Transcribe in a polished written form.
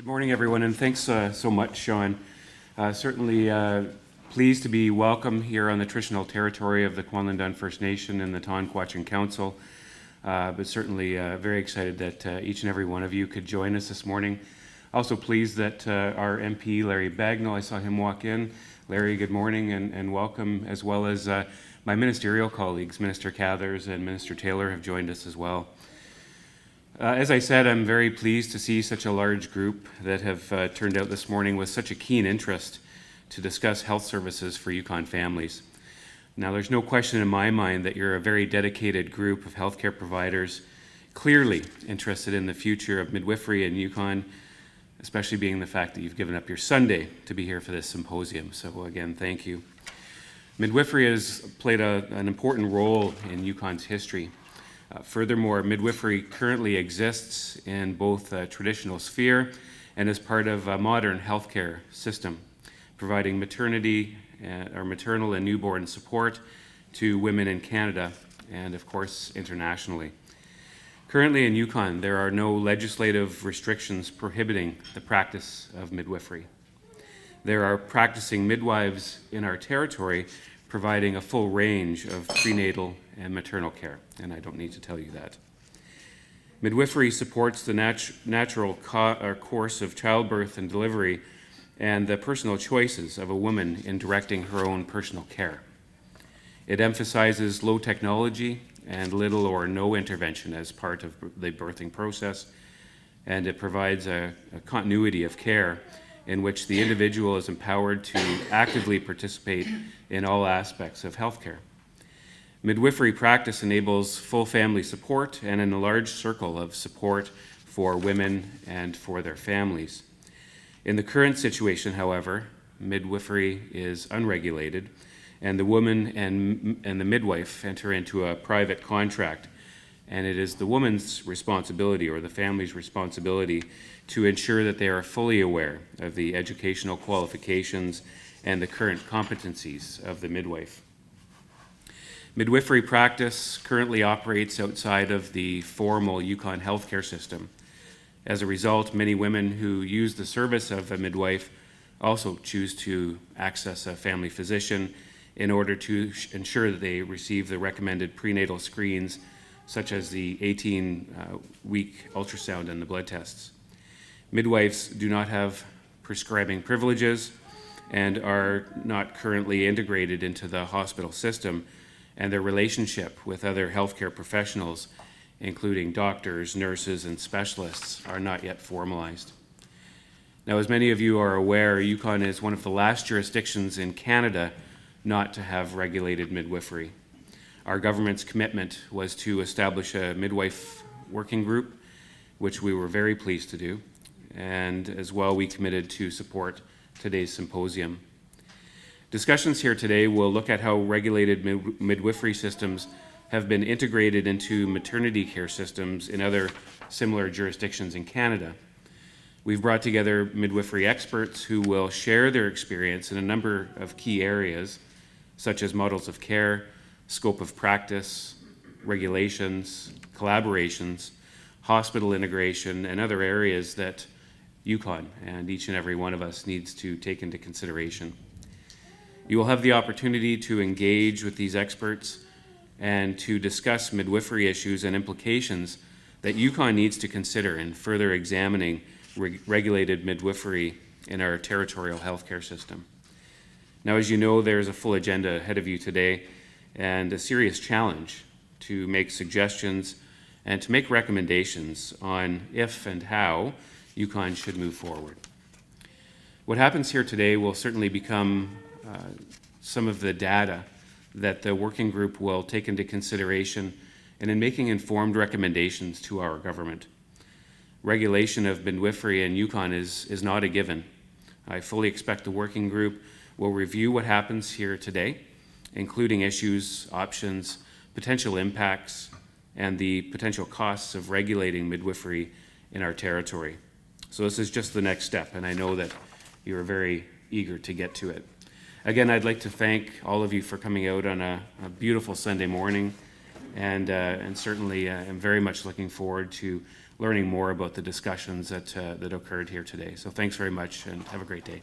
Good morning, everyone, and thanks so much, Sean. Certainly pleased to be welcome here on the traditional territory of the Kwanlin First Nation and the Tonquachin Council, but certainly very excited that each and every one of you could join us this morning. Also pleased that our MP, Larry Bagnall, I saw him walk in. Larry, good morning and welcome, as well as my ministerial colleagues, Minister Cathers and Minister Taylor have joined us as well. As I said, I'm very pleased to see such a large group that have turned out this morning with such a keen interest to discuss health services for Yukon families. Now, there's no question in my mind that you're a very dedicated group of healthcare providers, clearly interested in the future of midwifery in Yukon, especially being the fact that you've given up your Sunday to be here for this symposium. So again, thank you. Midwifery has played an important role in Yukon's history. Furthermore, midwifery currently exists in both the traditional sphere and as part of a modern healthcare system, providing maternity or maternal and newborn support to women in Canada and, of course, internationally. Currently in Yukon, there are no legislative restrictions prohibiting the practice of midwifery. There are practicing midwives in our territory providing a full range of prenatal and maternal care, and I don't need to tell you that. Midwifery supports the natural course of childbirth and delivery and the personal choices of a woman in directing her own personal care. It emphasizes low technology and little or no intervention as part of the birthing process, and it provides a continuity of care in which the individual is empowered to actively participate in all aspects of healthcare. Midwifery practice enables full family support and an enlarged circle of support for women and for their families. In the current situation, however, midwifery is unregulated, and the woman and the midwife enter into a private contract, and it is the woman's responsibility or the family's responsibility to ensure that they are fully aware of the educational qualifications and the current competencies of the midwife. Midwifery practice currently operates outside of the formal Yukon healthcare system. As a result, many women who use the service of a midwife also choose to access a family physician in order to ensure that they receive the recommended prenatal screens, such as the 18-week ultrasound and the blood tests. Midwives do not have prescribing privileges and are not currently integrated into the hospital system, and their relationship with other healthcare professionals, including doctors, nurses, and specialists, are not yet formalized. Now, as many of you are aware, Yukon is one of the last jurisdictions in Canada not to have regulated midwifery. Our government's commitment was to establish a midwife working group, which we were very pleased to do, and as well we committed to support today's symposium. Discussions here today will look at how regulated midwifery systems have been integrated into maternity care systems in other similar jurisdictions in Canada. We've brought together midwifery experts who will share their experience in a number of key areas, such as models of care, scope of practice, regulations, collaborations, hospital integration, and other areas that Yukon and each and every one of us needs to take into consideration. You will have the opportunity to engage with these experts and to discuss midwifery issues and implications that Yukon needs to consider in further examining regulated midwifery in our territorial healthcare system. Now, as you know, there's a full agenda ahead of you today and a serious challenge to make suggestions and to make recommendations on if and how Yukon should move forward. What happens here today will certainly become some of the data that the working group will take into consideration and in making informed recommendations to our government. Regulation of midwifery in Yukon is not a given. I fully expect the working group will review what happens here today, including issues, options, potential impacts, and the potential costs of regulating midwifery in our territory. So this is just the next step, and I know that you are very eager to get to it. Again, I'd like to thank all of you for coming out on a beautiful Sunday morning, and certainly I'm very much looking forward to learning more about the discussions that occurred here today. So thanks very much and have a great day.